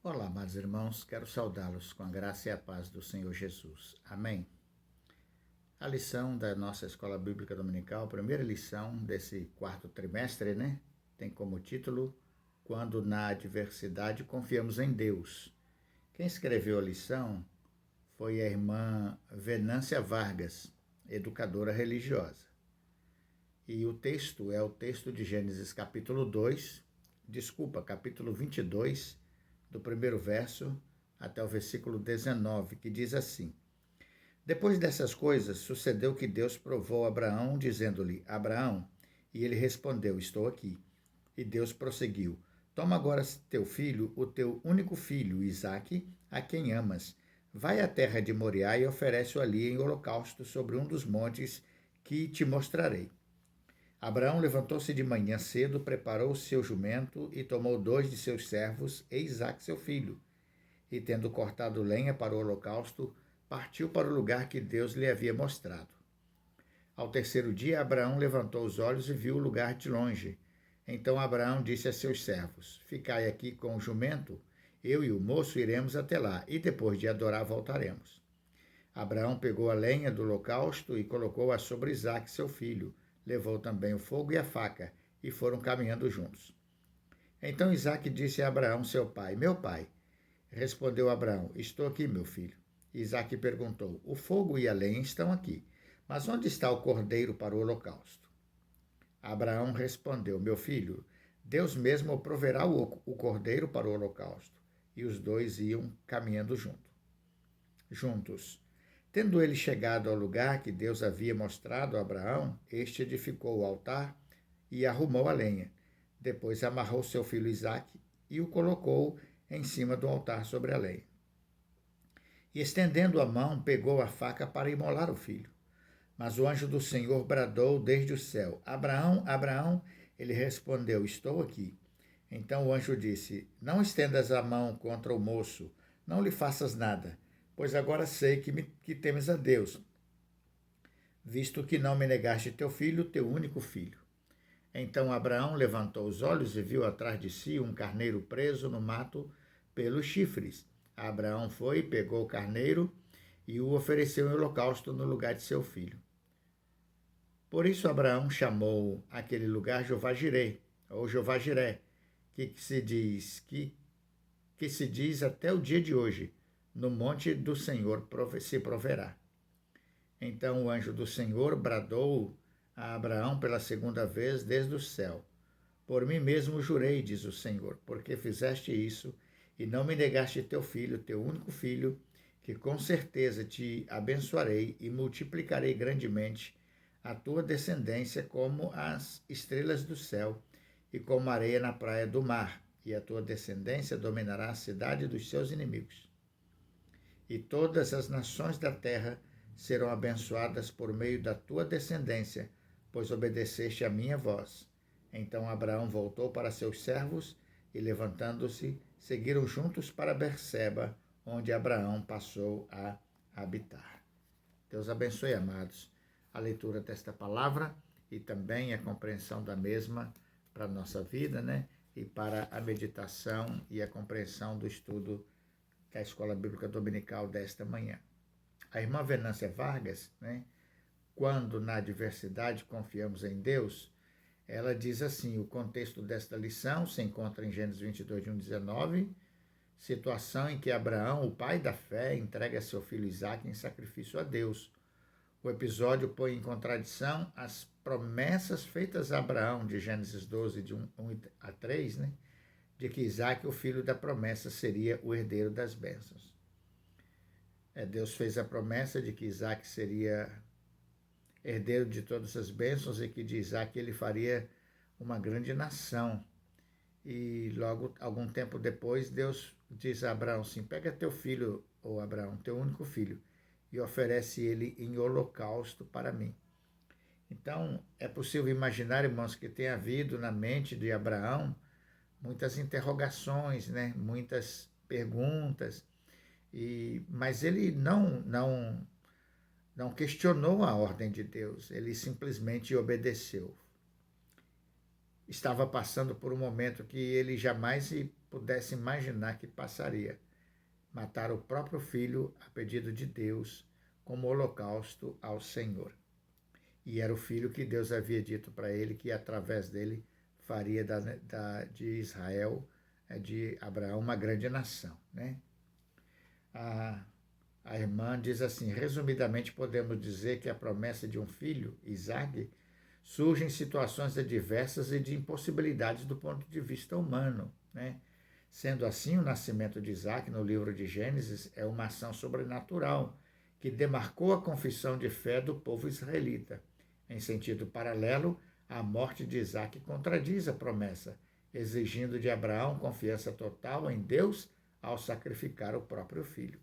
Olá, amados irmãos, quero saudá-los com a graça e a paz do Senhor Jesus. Amém. A lição da nossa Escola Bíblica Dominical, a primeira lição desse quarto trimestre, tem como título Quando na adversidade confiamos em Deus. Quem escreveu a lição foi a irmã Venância Vargas, educadora religiosa. E o texto é o texto de Gênesis capítulo 22, do primeiro verso até o versículo 19, que diz assim: Depois dessas coisas, sucedeu que Deus provou Abraão, dizendo-lhe: Abraão, e ele respondeu: Estou aqui. E Deus prosseguiu: Toma agora teu filho, o teu único filho, Isaque, a quem amas. Vai à terra de Moriá e oferece-o ali em holocausto sobre um dos montes que te mostrarei. Abraão levantou-se de manhã cedo, preparou o seu jumento e tomou 2 de seus servos e Isaque seu filho. E tendo cortado lenha para o holocausto, partiu para o lugar que Deus lhe havia mostrado. Ao terceiro dia, Abraão levantou os olhos e viu o lugar de longe. Então Abraão disse a seus servos: Ficai aqui com o jumento, eu e o moço iremos até lá, e depois de adorar voltaremos. Abraão pegou a lenha do holocausto e colocou-a sobre Isaque seu filho. Levou também o fogo e a faca, e foram caminhando juntos. Então Isaque disse a Abraão, seu pai: Meu pai. Respondeu Abraão: Estou aqui, meu filho. Isaque perguntou: O fogo e a lenha estão aqui, mas onde está o cordeiro para o holocausto? Abraão respondeu: Meu filho, Deus mesmo proverá o cordeiro para o holocausto. E os dois iam caminhando juntos. Tendo ele chegado ao lugar que Deus havia mostrado a Abraão, este edificou o altar e arrumou a lenha. Depois amarrou seu filho Isaque e o colocou em cima do altar sobre a lenha. E estendendo a mão, pegou a faca para imolar o filho. Mas o anjo do Senhor bradou desde o céu: Abraão, Abraão. Ele respondeu: Estou aqui. Então o anjo disse: Não estendas a mão contra o moço, não lhe faças nada, pois agora sei que temes a Deus, visto que não me negaste teu filho, teu único filho. Então Abraão levantou os olhos e viu atrás de si um carneiro preso no mato pelos chifres. Abraão foi, pegou o carneiro e o ofereceu em holocausto no lugar de seu filho. Por isso Abraão chamou aquele lugar Jeová-Jiré, ou Jeová-Jiré, que se diz até o dia de hoje: no monte do Senhor se proverá. Então o anjo do Senhor bradou a Abraão pela segunda vez desde o céu: Por mim mesmo jurei, diz o Senhor, porque fizeste isso e não me negaste teu filho, teu único filho, que com certeza te abençoarei e multiplicarei grandemente a tua descendência como as estrelas do céu e como a areia na praia do mar, e a tua descendência dominará a cidade dos seus inimigos. E todas as nações da terra serão abençoadas por meio da tua descendência, pois obedeceste à minha voz. Então Abraão voltou para seus servos e, levantando-se, seguiram juntos para Berseba, onde Abraão passou a habitar. Deus abençoe, amados, a leitura desta palavra e também a compreensão da mesma para a nossa vida, e para a meditação e a compreensão do estudo que a Escola Bíblica Dominical desta manhã. A irmã Venância Vargas, quando na adversidade confiamos em Deus, ela diz assim: o contexto desta lição se encontra em Gênesis 22, de 1 a 19, situação em que Abraão, o pai da fé, entrega seu filho Isaque em sacrifício a Deus. O episódio põe em contradição as promessas feitas a Abraão, de Gênesis 12, de 1 a 3, de que Isaque, o filho da promessa, seria o herdeiro das bênçãos. Deus fez a promessa de que Isaque seria herdeiro de todas as bênçãos e que de Isaque ele faria uma grande nação. E logo, algum tempo depois, Deus diz a Abraão assim: pega teu filho, ou Abraão, teu único filho, e oferece ele em holocausto para mim. Então, é possível imaginar, irmãos, que tenha havido na mente de Abraão muitas interrogações, muitas perguntas, mas ele não questionou a ordem de Deus, ele simplesmente obedeceu. Estava passando por um momento que ele jamais pudesse imaginar que passaria. Matar o próprio filho a pedido de Deus como holocausto ao Senhor. E era o filho que Deus havia dito para ele que através dele faria de Israel, de Abraão, uma grande nação, né? A irmã diz assim: resumidamente, podemos dizer que a promessa de um filho, Isaque, surge em situações adversas e de impossibilidades do ponto de vista humano, né? Sendo assim, o nascimento de Isaque no livro de Gênesis é uma ação sobrenatural que demarcou a confissão de fé do povo israelita. Em sentido paralelo, a morte de Isaque contradiz a promessa, exigindo de Abraão confiança total em Deus ao sacrificar o próprio filho.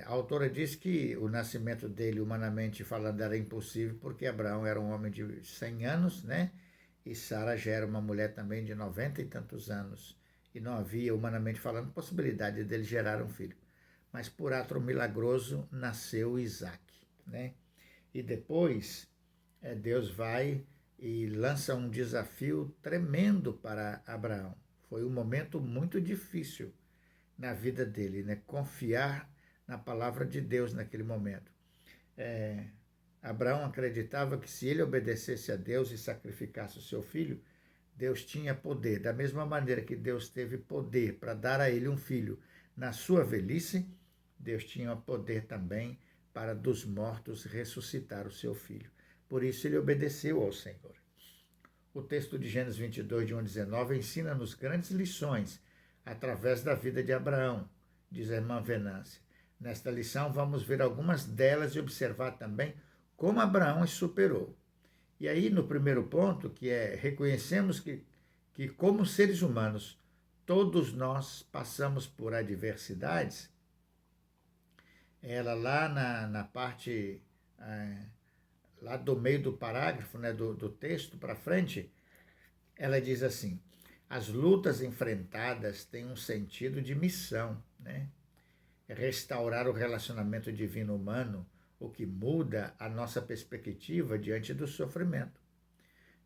A autora diz que o nascimento dele, humanamente falando, era impossível porque Abraão era um homem de 100 anos, né? E Sara já era uma mulher também de 90 e tantos anos. E não havia, humanamente falando, possibilidade dele gerar um filho. Mas por ato milagroso nasceu Isaque, né? E depois Deus vai e lança um desafio tremendo para Abraão. Foi um momento muito difícil na vida dele, né? Confiar na palavra de Deus naquele momento. Abraão acreditava que se ele obedecesse a Deus e sacrificasse o seu filho, Deus tinha poder. Da mesma maneira que Deus teve poder para dar a ele um filho na sua velhice, Deus tinha poder também para dos mortos ressuscitar o seu filho. Por isso ele obedeceu ao Senhor. O texto de Gênesis 22, de 1 a 19, ensina-nos grandes lições através da vida de Abraão, diz a irmã Venância. Nesta lição vamos ver algumas delas e observar também como Abraão as superou. E aí, no primeiro ponto, que é reconhecemos que como seres humanos, todos nós passamos por adversidades. Ela lá na parte, lá do meio do parágrafo, né, do texto para frente, ela diz assim: as lutas enfrentadas têm um sentido de missão, né? Restaurar o relacionamento divino-humano, o que muda a nossa perspectiva diante do sofrimento.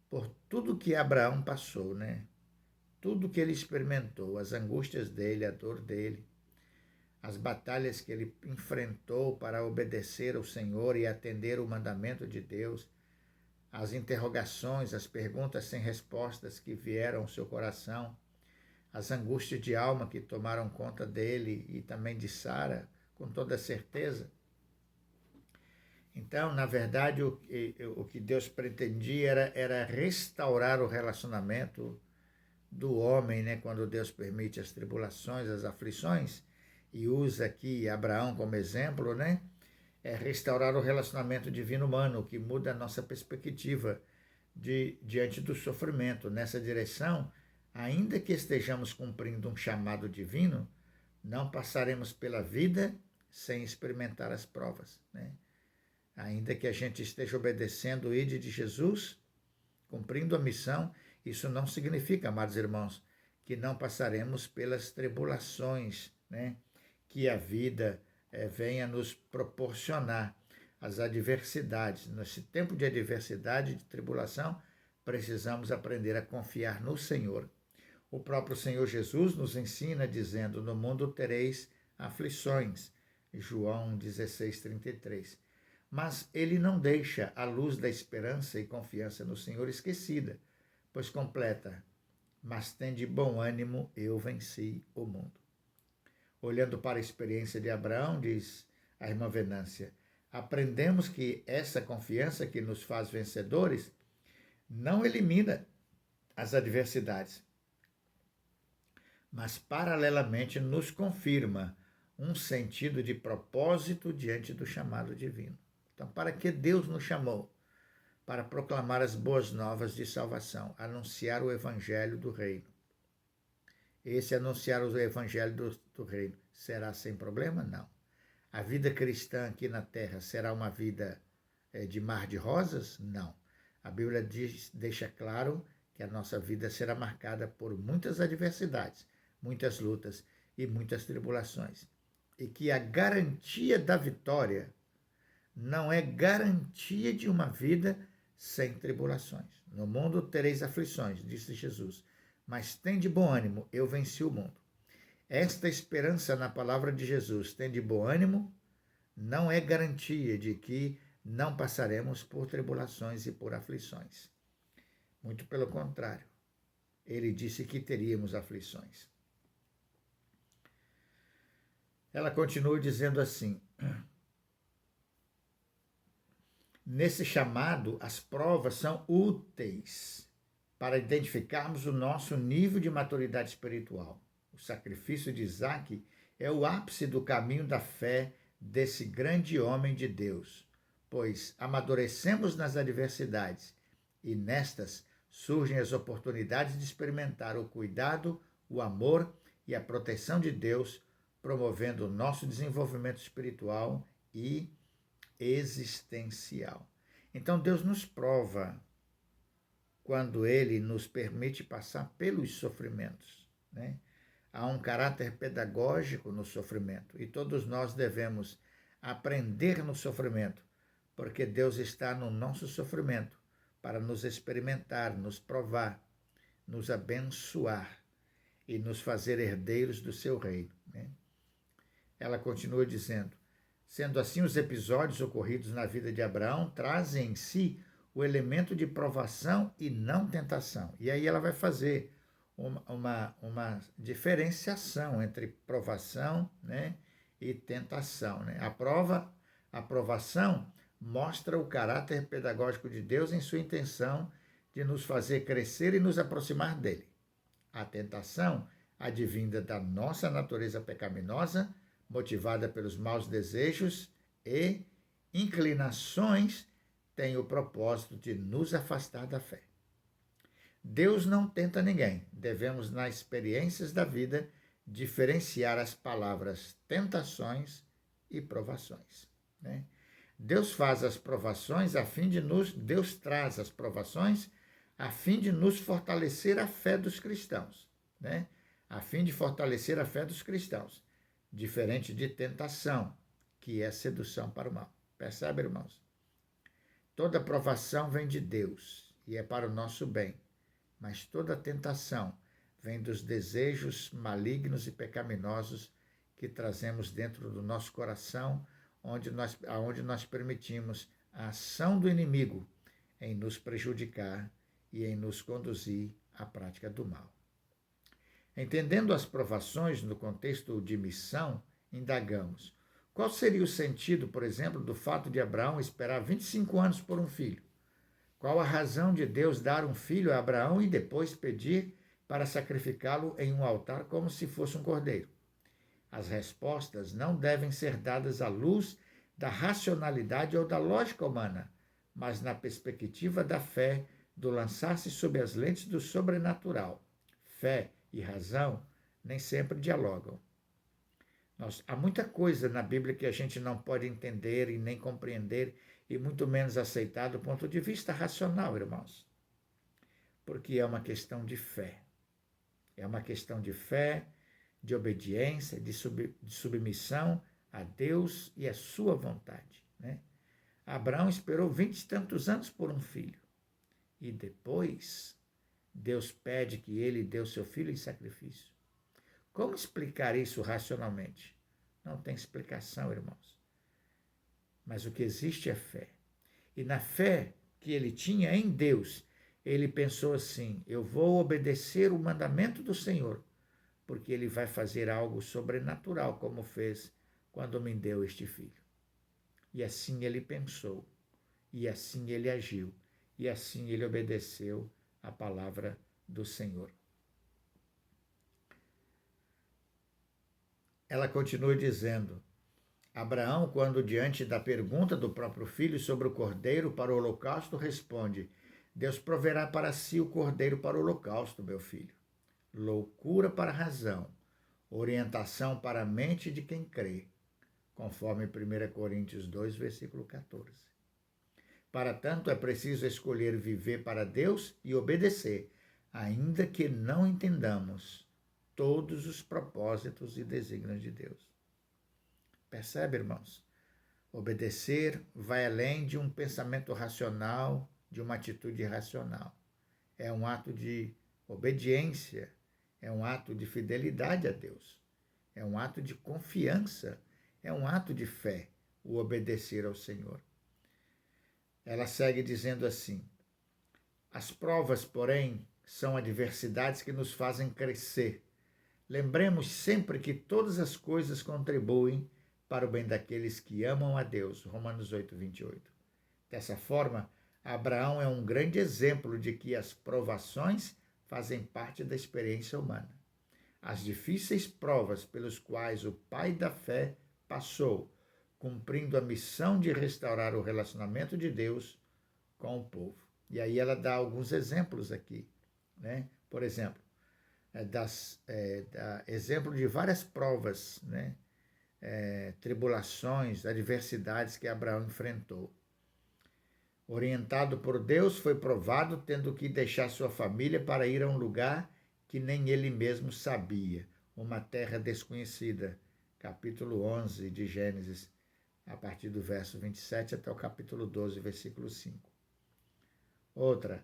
Por tudo que Abraão passou, né? Tudo que ele experimentou, as angústias dele, a dor dele, as batalhas que ele enfrentou para obedecer ao Senhor e atender o mandamento de Deus, as interrogações, as perguntas sem respostas que vieram ao seu coração, as angústias de alma que tomaram conta dele e também de Sara, com toda certeza. Então, na verdade, o que Deus pretendia era restaurar o relacionamento do homem, né? Quando Deus permite as tribulações, as aflições, e usa aqui Abraão como exemplo, né? É restaurar o relacionamento divino-humano, que muda a nossa perspectiva diante do sofrimento. Nessa direção, ainda que estejamos cumprindo um chamado divino, não passaremos pela vida sem experimentar as provas, né? Ainda que a gente esteja obedecendo o ide de Jesus, cumprindo a missão, isso não significa, amados irmãos, que não passaremos pelas tribulações, né? Que a vida venha nos proporcionar, as adversidades. Nesse tempo de adversidade, de tribulação, precisamos aprender a confiar no Senhor. O próprio Senhor Jesus nos ensina dizendo: no mundo tereis aflições, João 16:33. Mas ele não deixa a luz da esperança e confiança no Senhor esquecida, pois completa: mas tende bom ânimo, eu venci o mundo. Olhando para a experiência de Abraão, diz a irmã Venância, aprendemos que essa confiança que nos faz vencedores não elimina as adversidades, mas paralelamente nos confirma um sentido de propósito diante do chamado divino. Então, para que Deus nos chamou? Para proclamar as boas novas de salvação, anunciar o evangelho do reino. Esse anunciar o evangelho do reino será sem problema? Não. A vida cristã aqui na terra será uma vida de mar de rosas? Não. A Bíblia deixa claro que a nossa vida será marcada por muitas adversidades, muitas lutas e muitas tribulações. E que a garantia da vitória não é garantia de uma vida sem tribulações. No mundo tereis aflições, disse Jesus, Mas tende bom ânimo, eu venci o mundo. Esta esperança na palavra de Jesus, tende bom ânimo, não é garantia de que não passaremos por tribulações e por aflições. Muito pelo contrário, ele disse que teríamos aflições. Ela continua dizendo assim: nesse chamado, as provas são úteis para identificarmos o nosso nível de maturidade espiritual. O sacrifício de Isaque é o ápice do caminho da fé desse grande homem de Deus, pois amadurecemos nas adversidades e nestas surgem as oportunidades de experimentar o cuidado, o amor e a proteção de Deus, promovendo o nosso desenvolvimento espiritual e existencial. Então Deus nos prova quando Ele nos permite passar pelos sofrimentos, né? Há um caráter pedagógico no sofrimento e todos nós devemos aprender no sofrimento, porque Deus está no nosso sofrimento para nos experimentar, nos provar, nos abençoar e nos fazer herdeiros do seu reino, né? Ela continua dizendo: sendo assim, os episódios ocorridos na vida de Abraão trazem em si o elemento de provação e não tentação. E aí ela vai fazer uma diferenciação entre provação, né, e tentação, né? A provação mostra o caráter pedagógico de Deus em sua intenção de nos fazer crescer e nos aproximar dele. A tentação, advinda da nossa natureza pecaminosa, motivada pelos maus desejos e inclinações, tem o propósito de nos afastar da fé. Deus não tenta ninguém. Devemos, nas experiências da vida, diferenciar as palavras tentações e provações, né? Deus faz as provações a fim de nos... Deus traz as provações a fim de nos fortalecer a fé dos cristãos, né? A fim de fortalecer a fé dos cristãos, diferente de tentação, que é sedução para o mal. Percebe, irmãos? Toda provação vem de Deus e é para o nosso bem, mas toda tentação vem dos desejos malignos e pecaminosos que trazemos dentro do nosso coração, aonde nós permitimos a ação do inimigo em nos prejudicar e em nos conduzir à prática do mal. Entendendo as provações no contexto de missão, indagamos: qual seria o sentido, por exemplo, do fato de Abraão esperar 25 anos por um filho? Qual a razão de Deus dar um filho a Abraão e depois pedir para sacrificá-lo em um altar como se fosse um cordeiro? As respostas não devem ser dadas à luz da racionalidade ou da lógica humana, mas na perspectiva da fé, do lançar-se sob as lentes do sobrenatural. Fé e razão nem sempre dialogam. Há muita coisa na Bíblia que a gente não pode entender e nem compreender, e muito menos aceitar do ponto de vista racional, irmãos. Porque é uma questão de fé. É uma questão de fé, de obediência, de submissão a Deus e a sua vontade, né? Abraão esperou 20 e tantos anos por um filho. E depois, Deus pede que ele dê o seu filho em sacrifício. Como explicar isso racionalmente? Não tem explicação, irmãos. Mas o que existe é fé. E na fé que ele tinha em Deus, ele pensou assim: eu vou obedecer o mandamento do Senhor, porque ele vai fazer algo sobrenatural, como fez quando me deu este filho. E assim ele pensou, e assim ele agiu, e assim ele obedeceu a palavra do Senhor. Ela continua dizendo: Abraão, quando diante da pergunta do próprio filho sobre o cordeiro para o holocausto, responde: Deus proverá para si o cordeiro para o holocausto, meu filho. Loucura para a razão, orientação para a mente de quem crê, conforme 1 Coríntios 2, versículo 14. Para tanto, é preciso escolher viver para Deus e obedecer, ainda que não entendamos todos os propósitos e desígnios de Deus. Percebe, irmãos? Obedecer vai além de um pensamento racional, de uma atitude racional. É um ato de Obediência é um ato de fidelidade a Deus, é um ato de confiança, é um ato de fé, o obedecer ao Senhor. Ela segue dizendo assim: as provas, porém, são adversidades que nos fazem crescer. Lembremos sempre que todas as coisas contribuem para o bem daqueles que amam a Deus. Romanos 8, 28. Dessa forma, Abraão é um grande exemplo de que as provações fazem parte da experiência humana. As difíceis provas pelos quais o pai da fé passou, cumprindo a missão de restaurar o relacionamento de Deus com o povo. E aí ela dá alguns exemplos aqui, né? Por exemplo, exemplo de várias provas, né? Tribulações, adversidades que Abraão enfrentou. Orientado por Deus, foi provado tendo que deixar sua família para ir a um lugar que nem ele mesmo sabia, uma terra desconhecida. Capítulo 11 de Gênesis, a partir do verso 27 até o capítulo 12, versículo 5. Outra,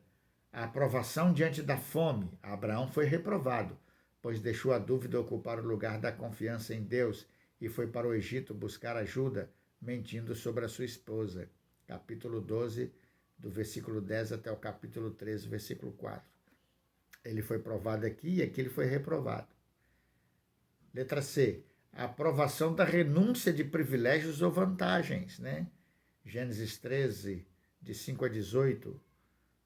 a aprovação diante da fome. Abraão foi reprovado, pois deixou a dúvida ocupar o lugar da confiança em Deus e foi para o Egito buscar ajuda, mentindo sobre a sua esposa. Capítulo 12, do versículo 10 até o capítulo 13, versículo 4. Ele foi provado aqui e aqui ele foi reprovado. Letra C, a aprovação da renúncia de privilégios ou vantagens, né? Gênesis 13, de 5 a 18,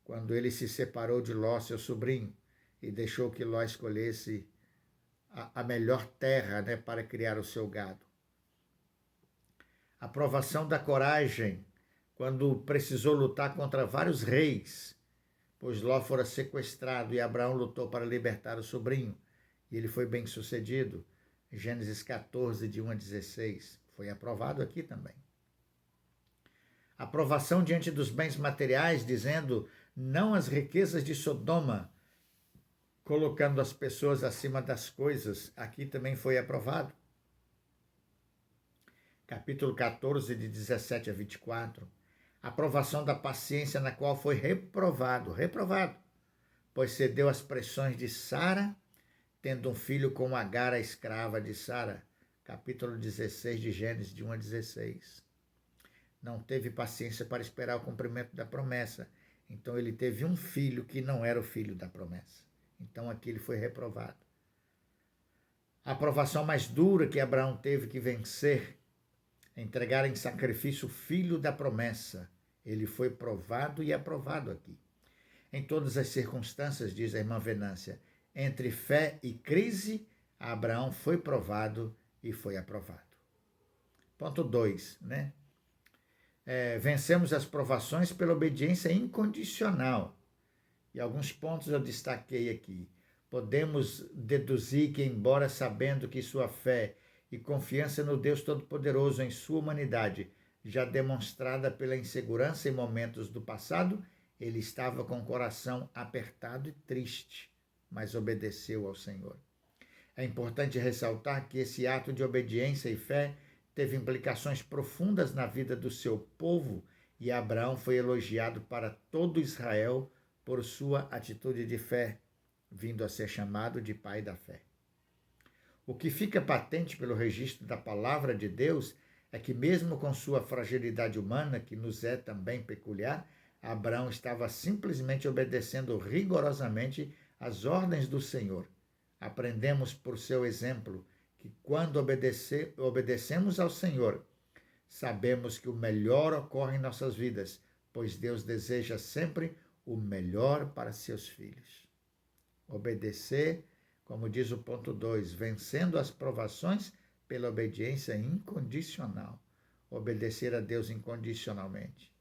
quando ele se separou de Ló, seu sobrinho, e deixou que Ló escolhesse a melhor terra, né, para criar o seu gado. A aprovação da coragem, quando precisou lutar contra vários reis, pois Ló fora sequestrado e Abraão lutou para libertar o sobrinho, e ele foi bem sucedido. Gênesis 14, de 1 a 16, foi aprovado aqui também. Aprovação diante dos bens materiais, dizendo não às riquezas de Sodoma, colocando as pessoas acima das coisas, aqui também foi aprovado. Capítulo 14, de 17 a 24. Aprovação da paciência, na qual foi reprovado, pois cedeu às pressões de Sara, tendo um filho com Agar, a escrava de Sara. Capítulo 16 de Gênesis, de 1 a 16. Não teve paciência para esperar o cumprimento da promessa. Então ele teve um filho que não era o filho da promessa. Então aqui ele foi reprovado. A aprovação mais dura que Abraão teve que vencer, entregar em sacrifício o filho da promessa. Ele foi provado e aprovado aqui. Em todas as circunstâncias, diz a irmã Venância, entre fé e crise, Abraão foi provado e foi aprovado. Ponto 2, né? Vencemos as provações pela obediência incondicional. E alguns pontos eu destaquei aqui. Podemos deduzir que, embora sabendo que sua fé e confiança no Deus Todo-Poderoso em sua humanidade, já demonstrada pela insegurança em momentos do passado, ele estava com o coração apertado e triste, mas obedeceu ao Senhor. É importante ressaltar que esse ato de obediência e fé teve implicações profundas na vida do seu povo e Abraão foi elogiado para todo Israel por sua atitude de fé, vindo a ser chamado de pai da fé. O que fica patente pelo registro da palavra de Deus é que, mesmo com sua fragilidade humana, que nos é também peculiar, Abraão estava simplesmente obedecendo rigorosamente às ordens do Senhor. Aprendemos por seu exemplo que, quando obedecemos ao Senhor, sabemos que o melhor ocorre em nossas vidas, pois Deus deseja sempre o melhor para seus filhos. Obedecer, como diz o ponto 2, vencendo as provações pela obediência incondicional. Obedecer a Deus incondicionalmente.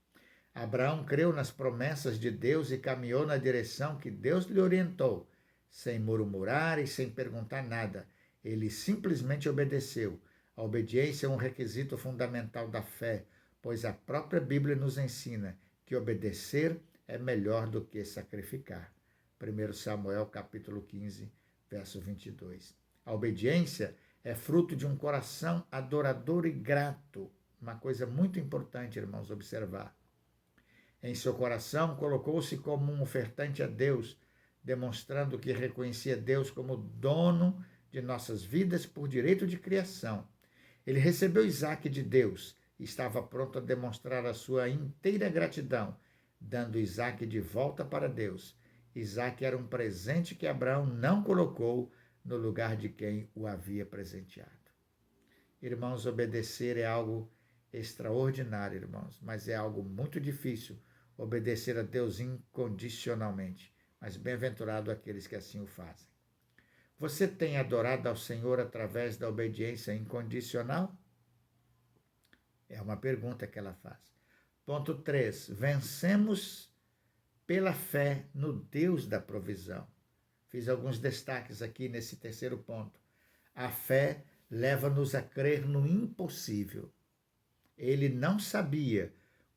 Abraão creu nas promessas de Deus e caminhou na direção que Deus lhe orientou, sem murmurar e sem perguntar nada. Ele simplesmente obedeceu. A obediência é um requisito fundamental da fé, pois a própria Bíblia nos ensina que obedecer é melhor do que sacrificar. 1 Samuel capítulo 15, verso 22. A obediência é fruto de um coração adorador e grato. Uma coisa muito importante, irmãos, observar. Em seu coração colocou-se como um ofertante a Deus, demonstrando que reconhecia Deus como dono de nossas vidas por direito de criação. Ele recebeu Isaque de Deus e estava pronto a demonstrar a sua inteira gratidão, dando Isaque de volta para Deus. Isaque era um presente que Abraão não colocou no lugar de quem o havia presenteado. Irmãos, obedecer é algo extraordinário, irmãos, mas é algo muito difícil obedecer a Deus incondicionalmente. Mas bem-aventurado aqueles que assim o fazem. Você tem adorado ao Senhor através da obediência incondicional? É uma pergunta que ela faz. Ponto 3. Vencemos pela fé no Deus da provisão. Fiz alguns destaques aqui nesse terceiro ponto. A fé leva-nos a crer no impossível. Ele não sabia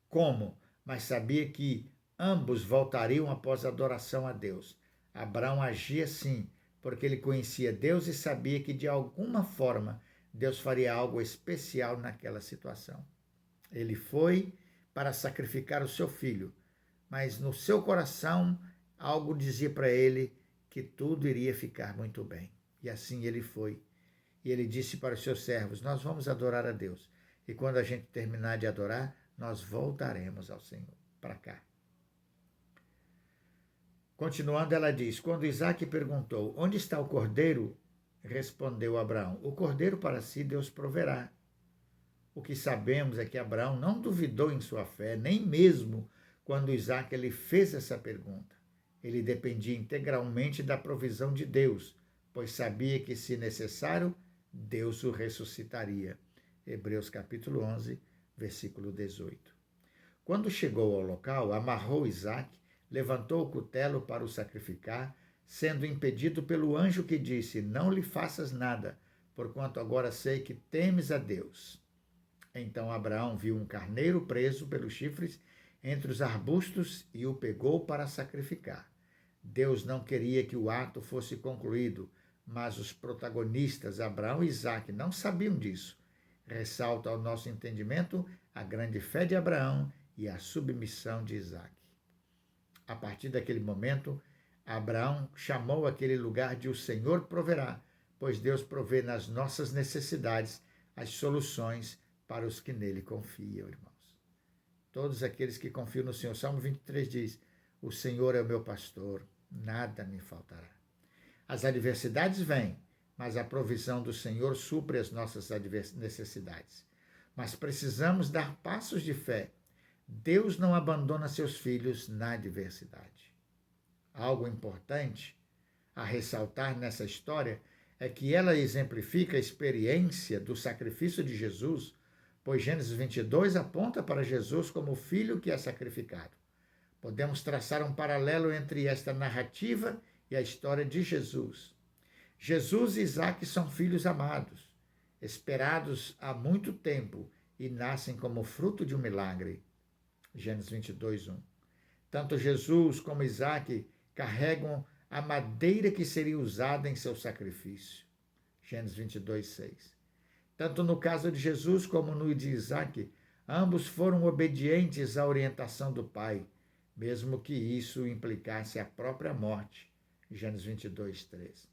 como, mas sabia que ambos voltariam após a adoração a Deus. Abraão agia assim, porque ele conhecia Deus e sabia que de alguma forma Deus faria algo especial naquela situação. Ele foi para sacrificar o seu filho, mas no seu coração algo dizia para ele que tudo iria ficar muito bem. E assim ele foi. E ele disse para os seus servos: nós vamos adorar a Deus. E quando a gente terminar de adorar, nós voltaremos ao Senhor, para cá. Continuando, ela diz: quando Isaque perguntou: onde está o cordeiro? Respondeu Abraão: o cordeiro para si Deus proverá. O que sabemos é que Abraão não duvidou em sua fé, nem mesmo quando Isaque lhe fez essa pergunta. Ele dependia integralmente da provisão de Deus, pois sabia que, se necessário, Deus o ressuscitaria. Hebreus capítulo 11, versículo 18. Quando chegou ao local, amarrou Isaque, levantou o cutelo para o sacrificar, sendo impedido pelo anjo que disse: não lhe faças nada, porquanto agora sei que temes a Deus. Então Abraão viu um carneiro preso pelos chifres entre os arbustos e o pegou para sacrificar. Deus não queria que o ato fosse concluído, mas os protagonistas, Abraão e Isaque, não sabiam disso. Ressalta ao nosso entendimento a grande fé de Abraão e a submissão de Isaque. A partir daquele momento, Abraão chamou aquele lugar de o Senhor proverá, pois Deus provê nas nossas necessidades as soluções para os que nele confiam, irmãos. Todos aqueles que confiam no Senhor. Salmo 23 diz: o Senhor é o meu pastor, nada me faltará. As adversidades vêm, mas a provisão do Senhor supre as nossas necessidades. Mas precisamos dar passos de fé. Deus não abandona seus filhos na adversidade. Algo importante a ressaltar nessa história é que ela exemplifica a experiência do sacrifício de Jesus, pois Gênesis 22 aponta para Jesus como o filho que é sacrificado. Podemos traçar um paralelo entre esta narrativa e a história de Jesus. Jesus e Isaque são filhos amados, esperados há muito tempo e nascem como fruto de um milagre. Gênesis 22, 1. Tanto Jesus como Isaque carregam a madeira que seria usada em seu sacrifício. Gênesis 22, 6. Tanto no caso de Jesus como no de Isaque, ambos foram obedientes à orientação do Pai, mesmo que isso implicasse a própria morte. Gênesis 22, 3.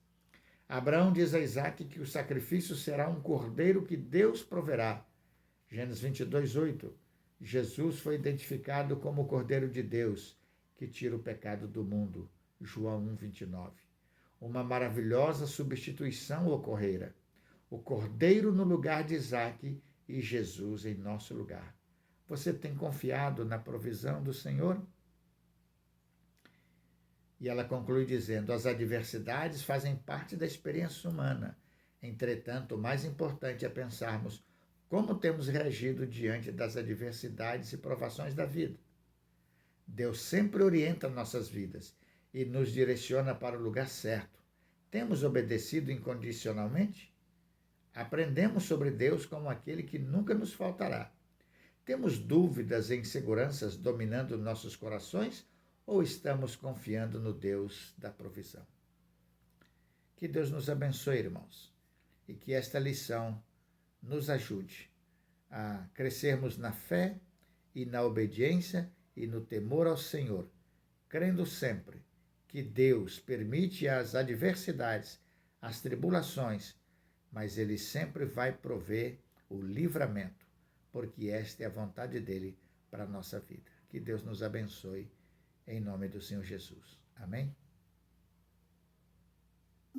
Abraão diz a Isaque que o sacrifício será um cordeiro que Deus proverá. Gênesis 22, 8. Jesus foi identificado como o Cordeiro de Deus, que tira o pecado do mundo. João 1, 29. Uma maravilhosa substituição ocorrera. O Cordeiro no lugar de Isaque e Jesus em nosso lugar. Você tem confiado na provisão do Senhor? E ela conclui dizendo: as adversidades fazem parte da experiência humana. Entretanto, o mais importante é pensarmos como temos reagido diante das adversidades e provações da vida. Deus sempre orienta nossas vidas e nos direciona para o lugar certo. Temos obedecido incondicionalmente? Aprendemos sobre Deus como aquele que nunca nos faltará. Temos dúvidas e inseguranças dominando nossos corações ou estamos confiando no Deus da provisão? Que Deus nos abençoe, irmãos, e que esta lição nos ajude a crescermos na fé e na obediência e no temor ao Senhor, crendo sempre que Deus permite as adversidades, as tribulações, mas Ele sempre vai prover o livramento, porque esta é a vontade dEle para a nossa vida. Que Deus nos abençoe, em nome do Senhor Jesus. Amém?